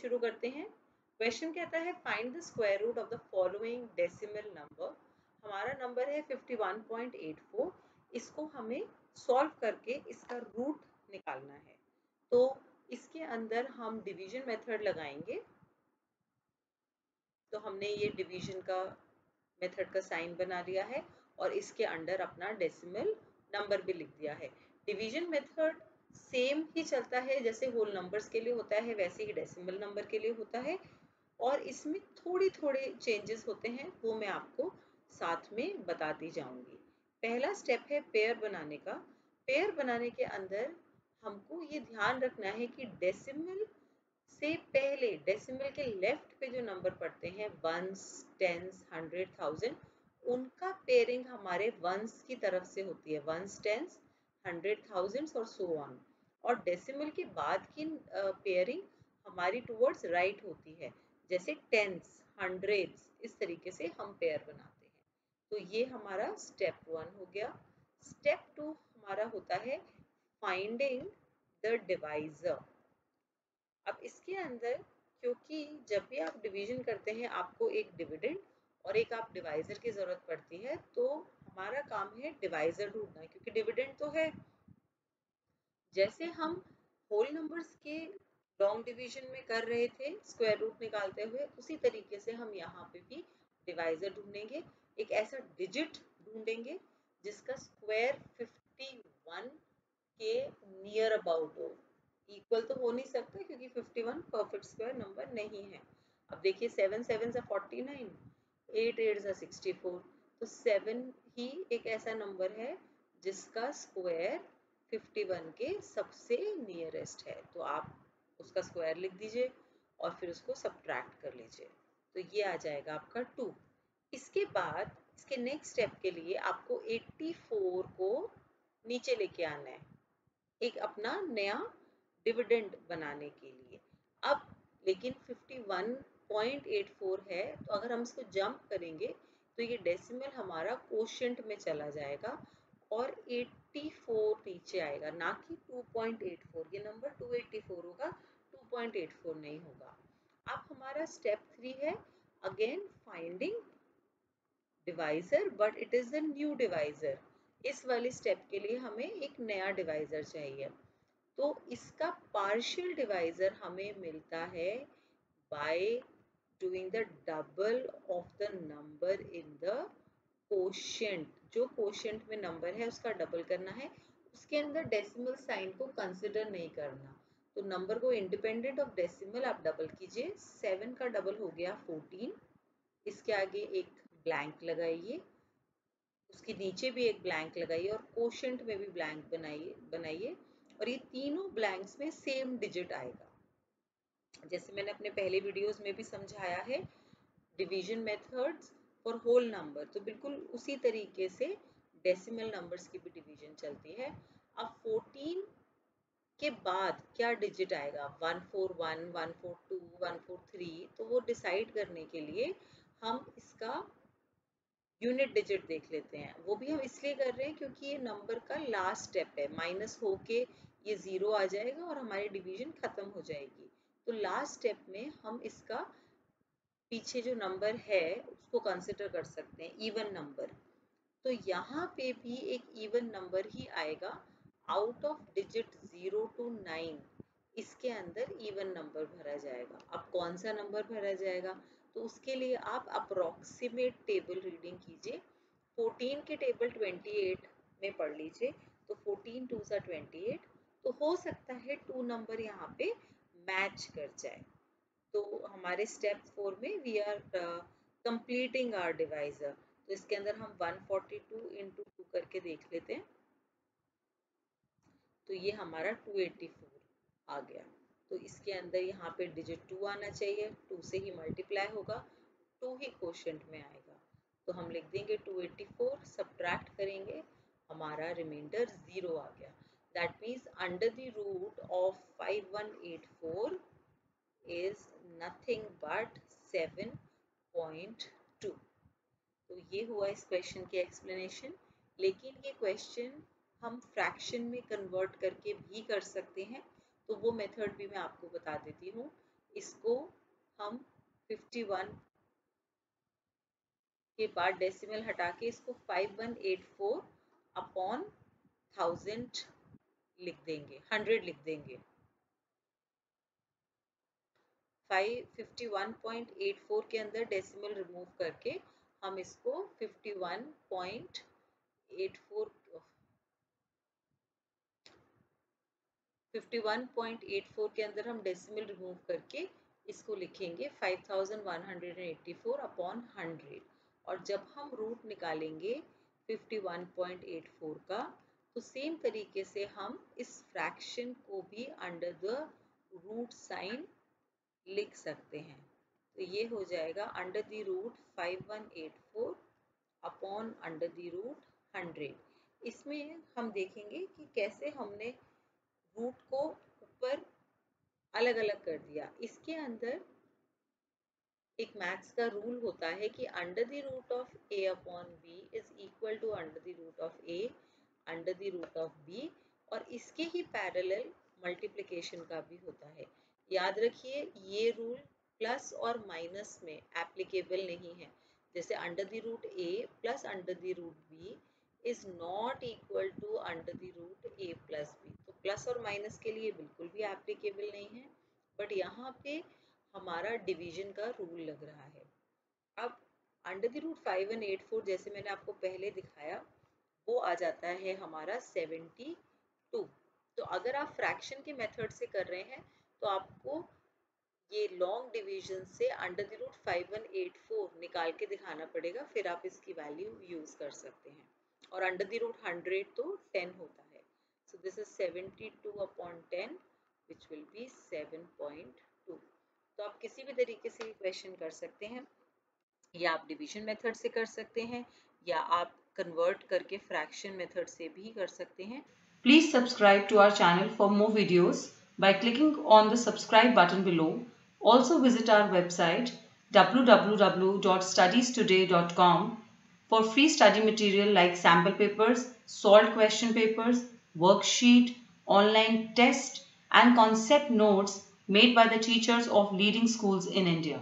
शुरू करते हैं। क्वेश्चन कहता है find the square root of the following decimal number. हमारा नंबर है 51.84। इसको हमें सॉल्व करके इसका रूट निकालना है। तो इसके अंदर हम डिवीजन मेथड लगाएंगे। तो हमने ये डिवीजन का मेथड का साइन बना लिया है और इसके अंडर अपना डेसिमल नंबर भी लिख दिया है। डिवीजन मेथड सेम ही चलता है जैसे होल नंबर्स के लिए होता है, वैसे ही डेसिमल नंबर के लिए होता है और इसमें थोड़े चेंजेस होते हैं, वो मैं आपको साथ में बताती जाऊंगी। पहला स्टेप है पेयर बनाने का। पेयर बनाने के अंदर हमको ये ध्यान रखना है कि डेसिमल से पहले डेसिमल के लेफ्ट पे जो नंबर पड़ते हैं वंस, टेंस, 100, 1000, उनका पेयरिंग हमारे वंस की तरफ से होती है, वंस, टेंस, 100, 1000 और सो ऑन। और डेसिमल के बाद की पेयरिंग हमारी टुवर्ड्स राइट होती है, जैसे टेंस, हंड्रेड्स, इस तरीके से हम पेयर बनाते हैं। तो ये हमारा स्टेप 1 हो गया। स्टेप 2 हमारा होता है फाइंडिंग द डिवाइजर। अब इसके अंदर, क्योंकि जब भी आप डिवीजन करते हैं आपको एक डिविडेंड और एक आप डिवाइजर की जरूरत पड़ती है, तो हमारा काम है डिवाइजर ढूंढना, क्योंकि डिविडेंड तो है। जैसे हम होल नंबर्स के लॉन्ग डिवीजन में कर रहे थे स्क्वायर रूट निकालते हुए, उसी तरीके से हम यहाँ पे भी डिवाइजर ढूंढेंगे। एक ऐसा डिजिट ढूंढेंगे जिसका स्क्वायर 51 के नियर अबाउट हो। इक्वल तो हो नहीं सकता क्योंकि 51 परफेक्ट स्क्वायर नंबर नहीं है। अब देखिए 7 7 49, 8 8 64, तो 7 ही एक ऐसा नंबर है जिसका स्क्वायर 51 के सबसे नियरेस्ट है। तो आप उसका स्क्वायर लिख दीजिए और फिर उसको सब्ट्रैक्ट कर लीजिए, तो ये आ जाएगा आपका 2। इसके बाद इसके नेक्स्ट स्टेप के लिए आपको 84 को नीचे लेके आना है, एक अपना नया डिविडेंड बनाने के लिए। अब लेकिन 51.84 है, तो अगर हम इसको जंप करेंगे तो ये डेसिमल हमारा कोशेंट में चला जाएगा और 84 नीचे आएगा, ना कि 2.84। ये नंबर 284 होगा, 2.84 नहीं होगा। अब हमारा स्टेप 3 है again finding divisor, but it is the new divisor. इस वाले स्टेप के लिए हमें एक नया डिवाइजर चाहिए। तो इसका पार्शियल डिवाइजर हमें मिलता है by doing the double of the number in the quotient. जो कोशेंट में नंबर है उसका डबल करना है, उसके अंदर डेसिमल साइन को कंसिडर नहीं करना। तो नंबर को इंडिपेंडेंट ऑफ डेसिमल आप डबल कीजिए। 7 का डबल हो गया 14, इसके आगे एक ब्लैंक लगाइए, उसके नीचे भी एक ब्लैंक लगाइए और कोशेंट में भी ब्लैंक बनाइए और ये तीनों ब्लैंक्स में सेम डिजिट आएगा। जैसे मैंने अपने पहले वीडियोस में भी समझाया है division methods for whole number, तो बिल्कुल उसी तरीके से डेसिमल नंबर्स की भी डिवीजन चलती है। अब 14 के बाद क्या डिजिट आएगा, 141, 142, 143, तो वो डिसाइड करने के लिए हम इसका यूनिट डिजिट देख लेते हैं। वो भी हम इसलिए कर रहे हैं क्योंकि ये नंबर का लास्ट स्टेप है, माइनस होके ये 0 आ जाएगा और हमारी डिवीजन खत्म हो जाएगी। तो लास्ट स्टेप में हम इसका पीछे जो नंबर है उसको कंसिडर कर सकते हैं, इवन नंबर। तो यहाँ पे भी एक इवन नंबर ही आएगा। आउट ऑफ डिजिट 0 to 9 इसके अंदर इवन नंबर भरा जाएगा। अब कौन सा नंबर भरा जाएगा, तो उसके लिए आप अप्रोक्सीमेट टेबल रीडिंग कीजिए। 14 के टेबल 28 में पढ़ लीजिए, तो 14 2 28, तो हो सकता है 2 नंबर यहाँ पे मैच कर जाए। तो हमारे स्टेप 4 में we are completing our divisor. तो इसके अंदर हम 142 इंटू 2 करके देख लेते हैं, तो ये हमारा 284 आ गया। तो इसके अंदर यहाँ पे डिजिट 2 आना चाहिए, 2 से ही मल्टीप्लाई होगा, 2 ही क्वोशिएंट में आएगा। तो हम लिख देंगे 284, सब्ट्रैक्ट करेंगे, हमारा रिमाइंडर 0 आ गया। That means under the root of 5184 is nothing but 7.2। तो ये हुआ इस क्वेश्चन की एक्सप्लेनेशन। लेकिन ये क्वेश्चन हम फ्रैक्शन में कन्वर्ट करके भी कर सकते हैं, तो वो मेथड भी मैं आपको बता देती हूँ। इसको हम 51 के बाद डेसिमल हटा के इसको 5184 अपॉन 1000 लिख देंगे, 100 लिख देंगे। 51.84 के अंदर डेसिमल रिमूव करके हम इसको 51.84 के अंदर हम डेसिमल रिमूव करके इसको लिखेंगे 5184 अपॉन 100। और जब हम रूट निकालेंगे 51.84 का, तो सेम तरीके से हम इस फ्रैक्शन को भी अंडर द रूट साइन लिख सकते हैं। तो ये हो जाएगा under the root 5184 upon under the root 100। इसमें हम देखेंगे कि कैसे हमने रूट को ऊपर अलग अलग कर दिया। इसके अंदर एक मैथ्स का रूल होता है कि under the root of a upon b is equal to under the root of a under the root of b, और इसके ही पैरेलल मल्टीप्लिकेशन का भी होता है। याद रखिए ये रूल प्लस और माइनस में एप्लीकेबल नहीं है। जैसे under the root a plus under the root b is not equal to under the root a plus b, तो प्लस और माइनस के लिए बिल्कुल भी एप्लीकेबल नहीं है। बट यहाँ पे हमारा डिवीजन का रूल लग रहा है। अब अंडर द रूट 5184 जैसे मैंने आपको पहले दिखाया, वो आ जाता है हमारा 72। तो अगर आप फ्रैक्शन के मेथड से कर रहे हैं तो आपको ये लॉन्ग डिवीजन से अंडर द रूट 5184 निकाल के दिखाना पड़ेगा, फिर आप इसकी वैल्यू यूज कर सकते हैं। और अंडर द रूट 100 तो 10 होता है। So this is 72 upon 10 which will be 7.2। तो आप किसी भी तरीके से क्वेश्चन कर सकते हैं, या आप डिवीजन मेथड से कर सकते हैं, या आप कन्वर्ट करके फ्रैक्शन मेथड से भी कर सकते हैं। Please subscribe to our channel for more videos by clicking on the subscribe button below. Also visit our website www.studiestoday.com for free study material like sample papers, solved question papers, worksheet, online test and concept notes made by the teachers of leading schools in India.